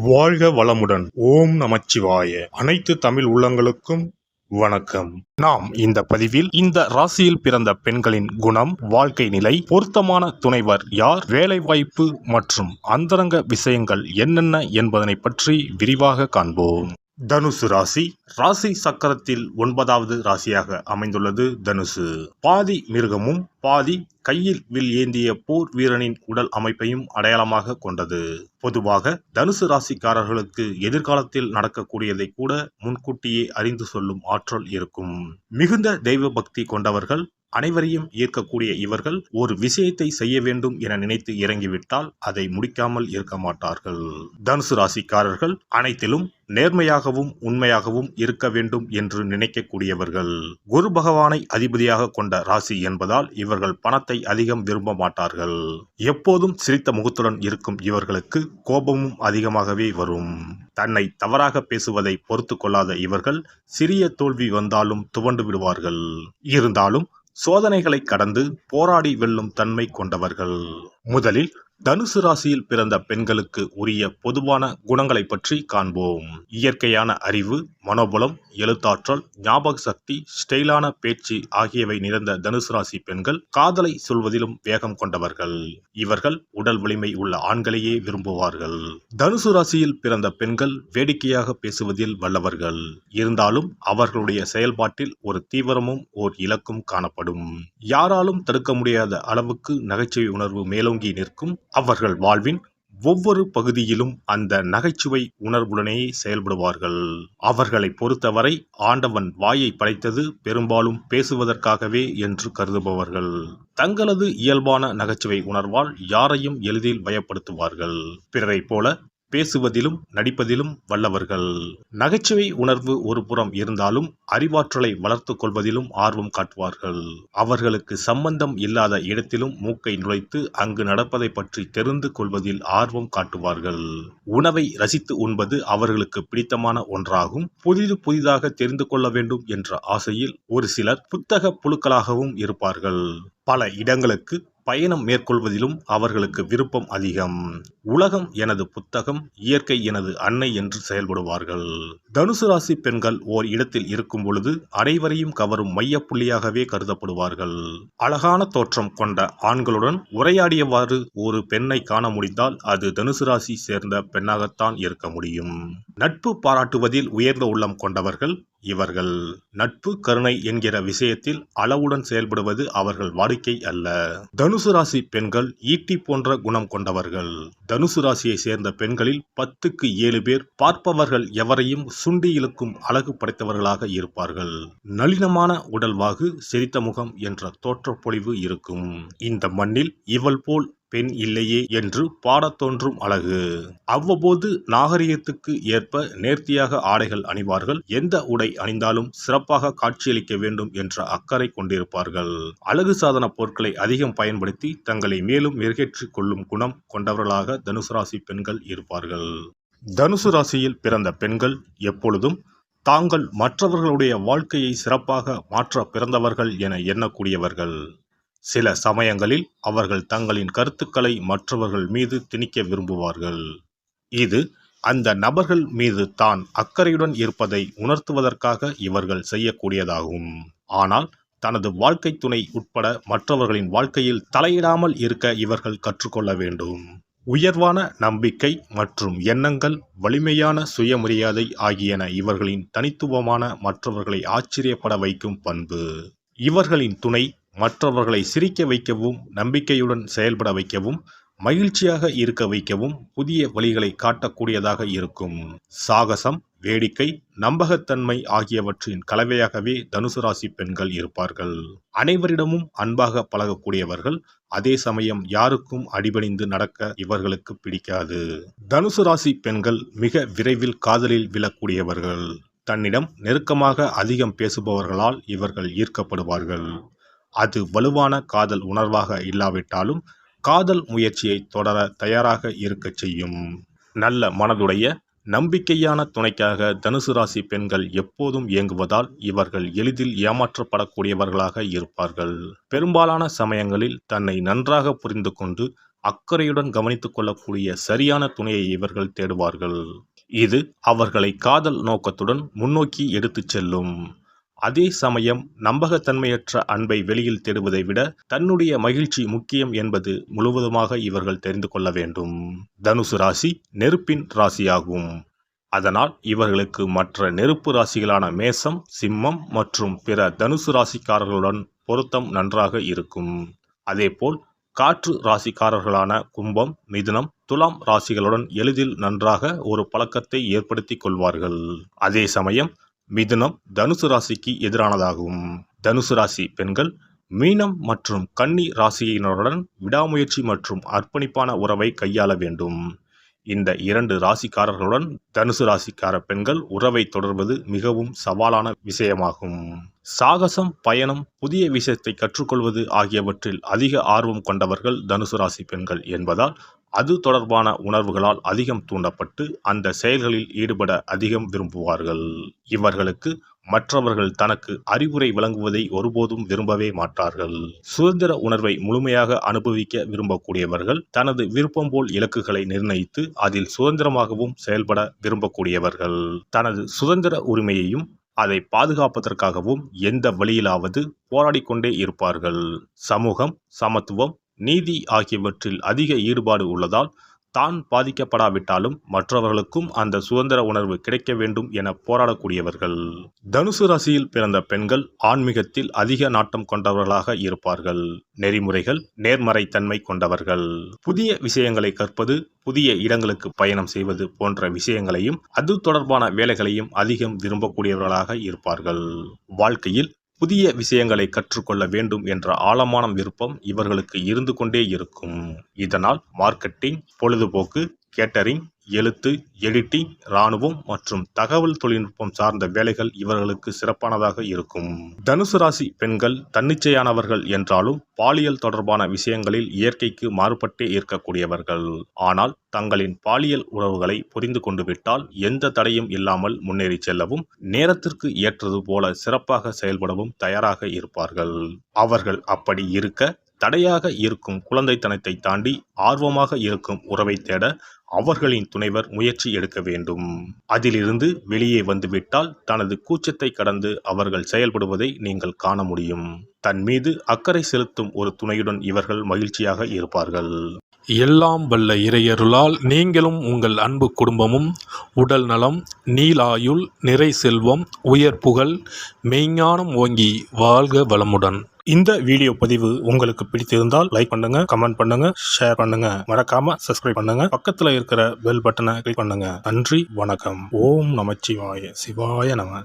வாழ்க வளமுடன். ஓம் நமச்சிவாய. அனைத்து தமிழ் உள்ளங்களுக்கும் வணக்கம். நாம் இந்த பதிவில் இந்த ராசியில் பிறந்த பெண்களின் குணம், வாழ்க்கை நிலை, பொருத்தமான துணைவர் யார், வேலைவாய்ப்பு மற்றும் அந்தரங்க விஷயங்கள் என்னென்ன என்பதனை பற்றி விரிவாக காண்போம். தனுசு ராசி. ராசி சக்கரத்தில் 9வது ராசியாக அமைந்துள்ளது தனுசு. பாதி மிருகமும் பாதி கையில் வில் ஏந்திய போர் வீரனின் உடல் அமைப்பையும் அடையாளமாக கொண்டது. பொதுவாக தனுசு ராசிக்காரர்களுக்கு எதிர்காலத்தில் நடக்கக்கூடியதை கூட முன்கூட்டியே அறிந்து சொல்லும் ஆற்றல் இருக்கும். மிகுந்த தெய்வ பக்தி கொண்டவர்கள், அனைவரையும் ஈர்க்கக்கூடிய இவர்கள் ஒரு விஷயத்தை செய்ய வேண்டும் என நினைத்து இறங்கிவிட்டால் அதை முடிக்காமல் இருக்க மாட்டார்கள். தனுசு ராசிக்காரர்கள் அனைத்திலும் நேர்மையாகவும் உண்மையாகவும் இருக்க வேண்டும் என்று நினைக்கக்கூடியவர்கள். குரு பகவானை அதிபதியாக கொண்ட ராசி என்பதால் இவர்கள் பணத்தை அதிகம் விரும்ப மாட்டார்கள். எப்போதும் சிரித்த முகத்துடன் இருக்கும் இவர்களுக்கு கோபமும் அதிகமாகவே வரும். தன்னை தவறாக பேசுவதை பொறுத்து கொள்ளாத இவர்கள் சிறிய தோல்வி வந்தாலும் துவண்டு விடுவார்கள். இருந்தாலும் சோதனைகளை கடந்து போராடி வெல்லும் தன்மை கொண்டவர்கள். முதலில் தனுசு ராசியில் பிறந்த பெண்களுக்கு உரிய பொதுவான குணங்களை பற்றி காண்போம். இயற்கையான அறிவு, மனோபலம், எழுத்தாற்றல், ஞாபக சக்தி, ஸ்டைலான பேச்சு ஆகியவை நிறைந்த தனுசு ராசி பெண்கள் காதலை சொல்வதிலும் வேகம் கொண்டவர்கள். இவர்கள் உடல் வலிமை உள்ள ஆண்களையே விரும்புவார்கள். தனுசு ராசியில் பிறந்த பெண்கள் வேடிக்கையாக பேசுவதில் வல்லவர்கள். இருந்தாலும் அவர்களுடைய செயல்பாட்டில் ஒரு தீவிரமும் ஓர் இலக்கும் காணப்படும். யாராலும் தடுக்க முடியாத அளவுக்கு நகைச்சுவை உணர்வு மேலோங்கி நிற்கும். அவர்கள் வாழ்வின் ஒவ்வொரு பகுதியிலும் அந்த நகைச்சுவை உணர்வுடனே செயல்படுவார்கள். அவர்களை பொறுத்தவரை ஆண்டவன் வாயை படைத்தது பெரும்பாலும் பேசுவதற்காகவே என்று கருதுபவர்கள். தங்களது இயல்பான நகைச்சுவை உணர்வால் யாரையும் எளிதில் பயப்படுத்துவார்கள். பிறரை போல பேசுவதிலும் நடிப்பதிலும் வல்லவர்கள். நகைச்சுவை உணர்வு ஒரு புறம் இருந்தாலும் அறிவாற்றலை வளர்த்து கொள்வதிலும் ஆர்வம் காட்டுவார்கள். அவர்களுக்கு சம்பந்தம் இல்லாத இடத்திலும் மூக்கை நுழைத்து அங்கு நடப்பதை பற்றி தெரிந்து கொள்வதில் ஆர்வம் காட்டுவார்கள். உணவை ரசித்து உண்பது அவர்களுக்கு பிடித்தமான ஒன்றாகும். புதிதாக தெரிந்து கொள்ள வேண்டும் என்ற ஆசையில் ஒரு சிலர் புத்தக புழுக்களாகவும் இருப்பார்கள். பல இடங்களுக்கு பயணம் மேற்கொள்வதிலும் அவர்களுக்கு விருப்பம் அதிகம். உலகம் எனது புத்தகம், இயற்கை எனது அன்னை என்று செயல்படுவார்கள். தனுசு ராசி பெண்கள் ஓர் இடத்தில் இருக்கும் பொழுது அனைவரையும் கவரும் மையப்புள்ளியாகவே கருதப்படுவார்கள். அழகான தோற்றம் கொண்ட ஆண்களுடன் உரையாடியவாறு ஒரு பெண்ணை காண முடிந்தால் அது தனுசு ராசி சேர்ந்த பெண்ணாகத்தான் இருக்க முடியும். நட்பு பாராட்டுவதில் உயர்ந்த உள்ளம் கொண்டவர்கள் இவர்கள். நட்பு, கருணை என்கிற விஷயத்தில் அளவுடன் செயல்படுவது அவர்கள் வாடிக்கை அல்ல. தனுசு ராசி பெண்கள் ஈட்டி போன்ற குணம் கொண்டவர்கள். தனுசு ராசியை சேர்ந்த பெண்களில் 10க்கு 7 பேர் பார்ப்பவர்கள் எவரையும் சுண்டி இழுக்கும் அழகு படைத்தவர்களாக இருப்பார்கள். நளினமான உடல்வாகு, சிரித்த முகம் என்ற தோற்றப்பொழிவு இருக்கும். இந்த மண்ணில் இவள் போல் பெண் இல்லையே என்று பாடத் தோன்றும் அழகு. அவ்வப்போது நாகரிகத்துக்கு ஏற்ப நேர்த்தியாக ஆடைகள் அணிவார்கள். எந்த உடை அணிந்தாலும் சிறப்பாக காட்சியளிக்க வேண்டும் என்ற அக்கறை கொண்டிருப்பார்கள். அழகு சாதன பொருட்களை அதிகம் பயன்படுத்தி தங்களை மேலும் மெருகேற்றிக் கொள்ளும் குணம் கொண்டவர்களாக தனுசு ராசி பெண்கள் இருப்பார்கள். தனுசு ராசியில் பிறந்த பெண்கள் எப்பொழுதும் தாங்கள் மற்றவர்களுடைய வாழ்க்கையை சிறப்பாக மாற்ற பிறந்தவர்கள் என எண்ணக்கூடியவர்கள். சில சமயங்களில் அவர்கள் தங்களின் கருத்துக்களை மற்றவர்கள் மீது திணிக்க விரும்புவார்கள். இது அந்த நபர்கள் மீது தான் அக்கறையுடன் இருப்பதை உணர்த்துவதற்காக இவர்கள் செய்யக்கூடியதாகும். ஆனால் தனது வாழ்க்கை துணை உட்பட மற்றவர்களின் வாழ்க்கையில் தலையிடாமல் இருக்க இவர்கள் கற்றுக்கொள்ள வேண்டும். உயர்வான நம்பிக்கை மற்றும் எண்ணங்கள், வலிமையான சுயமரியாதை ஆகியன இவர்களின் தனித்துவமான, மற்றவர்களை ஆச்சரியப்பட வைக்கும் பண்பு. இவர்களின் துணை மற்றவர்களை சிரிக்க வைக்கவும், நம்பிக்கையுடன் செயல்பட வைக்கவும், மகிழ்ச்சியாக இருக்க வைக்கவும் புதிய வழிகளை காட்டக்கூடியதாக இருக்கும். சாகசம், வேடிக்கை, நம்பகத்தன்மை ஆகியவற்றின் கலவையாகவே தனுசு ராசி பெண்கள் இருப்பார்கள். அனைவரிடமும் அன்பாக பழகக்கூடியவர்கள். அதே சமயம் யாருக்கும் அடிபணிந்து நடக்க இவர்களுக்கு பிடிக்காது. தனுசு ராசி பெண்கள் மிக விரைவில் காதலில் விழக்கூடியவர்கள். தன்னிடம் நெருக்கமாக அதிகம் பேசுபவர்களால் இவர்கள் ஈர்க்கப்படுவார்கள். அது வலுவான காதல் உணர்வாக இல்லாவிட்டாலும் காதல் முயற்சியை தொடர தயாராக இருக்கச் செய்யும். நல்ல மனதுடைய நம்பிக்கையான துணைக்காக தனுசு ராசி பெண்கள் எப்போதும் இயங்குவதால் இவர்கள் எளிதில் ஏமாற்றப்படக்கூடியவர்களாக இருப்பார்கள். பெரும்பாலான சமயங்களில் தன்னை நன்றாக புரிந்து கொண்டு அக்கறையுடன் கவனித்துக் கொள்ளக்கூடிய சரியான துணையை இவர்கள் தேடுவார்கள். இது அவர்களை காதல் நோக்கத்துடன் முன்னோக்கி எடுத்துச் செல்லும். அதே சமயம் நம்பகத்தன்மையற்ற அன்பை வெளியில் தேடுவதை விட தன்னுடைய மகிழ்ச்சி முக்கியம் என்பது முழுவதுமாக இவர்கள் தெரிந்து கொள்ள வேண்டும். தனுசு ராசி நெருப்பின் ராசியாகும். அதனால் இவர்களுக்கு மற்ற நெருப்பு ராசிகளான மேசம், சிம்மம் மற்றும் பிற தனுசு ராசிக்காரர்களுடன் பொருத்தம் நன்றாக இருக்கும். அதேபோல் காற்று ராசிக்காரர்களான கும்பம், மிதுனம், துலாம் ராசிகளுடன் எளிதில் நன்றாக ஒரு பழக்கத்தை ஏற்படுத்திக் கொள்வார்கள். அதே சமயம் மிதுனம் தனுசு ராசிக்கு எதிரானதாகும். தனுசு ராசி பெண்கள் மீனம் மற்றும் கன்னி ராசியினருடன் விடாமுயற்சி மற்றும் அர்ப்பணிப்பான உறவை கையாள வேண்டும். இந்த 2 ராசிக்காரர்களுடன் தனுசு ராசிக்கார பெண்கள் உறவை தொடர்வது மிகவும் சவாலான விஷயமாகும். சாகசம், பயணம், புதிய விஷயத்தை கற்றுக்கொள்வது ஆகியவற்றில் அதிக ஆர்வம் கொண்டவர்கள் தனுசு ராசி பெண்கள் என்பதால் அது தொடர்பான உணர்வுகளால் அதிகம் தூண்டப்பட்டு அந்த செயல்களில் ஈடுபட அதிகம் விரும்புவார்கள். இவர்களுக்கு மற்றவர்கள் தனக்கு அறிவுரை வழங்குவதை ஒருபோதும் விரும்பவே மாட்டார்கள். சுதந்திர உணர்வை முழுமையாக அனுபவிக்க விரும்பக்கூடியவர்கள் தனது விருப்பம் போல் இலக்குகளை நிர்ணயித்து அதில் சுதந்திரமாகவும் செயல்பட விரும்பக்கூடியவர்கள். தனது சுதந்திர உரிமையையும் அதை பாதுகாப்பதற்காகவும் எந்த வழியிலாவது போராடிக்கொண்டே இருப்பார்கள். சமூகம், சமத்துவம், நீதி ஆகியவற்றில் அதிக ஈடுபாடு உள்ளதால் தான் பாதிக்கப்படாவிட்டாலும் மற்றவர்களுக்கும் அந்த சுதந்திர உணர்வு கிடைக்க வேண்டும் என போராடக்கூடியவர்கள். தனுசு ராசியில் பிறந்த பெண்கள் ஆன்மீகத்தில் அதிக நாட்டம் கொண்டவர்களாக இருப்பார்கள். நெறிமுறைகள், நேர்மறைத்தன்மை கொண்டவர்கள். புதிய விஷயங்களை கற்பது, புதிய இடங்களுக்கு பயணம் செய்வது போன்ற விஷயங்களையும் அது தொடர்பான வேலைகளையும் அதிகம் விரும்பக்கூடியவர்களாக இருப்பார்கள். வாழ்க்கையில் புதிய விஷயங்களை கற்றுக்கொள்ள வேண்டும் என்ற ஆழமான விருப்பம் இவர்களுக்கு இருந்து கொண்டே இருக்கும். இதனால் மார்க்கெட்டிங், பொழுதுபோக்கு, கேட்டரிங், எழுத்து, எடிட்டிங், இராணுவம் மற்றும் தகவல் தொழில்நுட்பம் சார்ந்த வேலைகள் இவர்களுக்கு சிறப்பானதாக இருக்கும். தனுசு ராசி பெண்கள் தன்னிச்சையானவர்கள் என்றாலும் பாலியல் தொடர்பான விஷயங்களில் இயற்கைக்கு மாறுபட்டே இருக்கக்கூடியவர்கள். ஆனால் தங்களின் பாலியல் உறவுகளை புரிந்து கொண்டு விட்டால் எந்த தடையும் இல்லாமல் முன்னேறி செல்லவும் நேரத்திற்கு ஏற்றது போல சிறப்பாக செயல்படவும் தயாராக இருப்பார்கள். அவர்கள் அப்படி இருக்க தடையாக இருக்கும் குழந்தைத்தனத்தை தாண்டி ஆர்வமாக இருக்கும் உறவை தேட அவர்களின் துணைவர் முயற்சி எடுக்க வேண்டும். அதிலிருந்து வெளியே வந்துவிட்டால் தனது கூச்சத்தை கடந்து அவர்கள் செயல்படுவதை நீங்கள் காண முடியும். தன் மீது அக்கறை செலுத்தும் ஒரு துணையுடன் இவர்கள் மகிழ்ச்சியாக இருப்பார்கள். எல்லாம் வல்ல இறையருளால் நீங்களும் உங்கள் அன்பு குடும்பமும் உடல் நலம், நீலாயுள், நிறை செல்வம், உயர் புகழ், மெய்ஞானம் ஓங்கி வாழ்க வளமுடன். இந்த வீடியோ பதிவு உங்களுக்கு பிடித்திருந்தால் லைக் பண்ணுங்க, கமெண்ட் பண்ணுங்க, ஷேர் பண்ணுங்க, மறக்காம சப்ஸ்கிரைப் பண்ணுங்க, பக்கத்துல இருக்கிற பெல் பட்டனை கிளிக் பண்ணுங்க. நன்றி, வணக்கம். ஓம் நமச்சிவாய, சிவாய நம.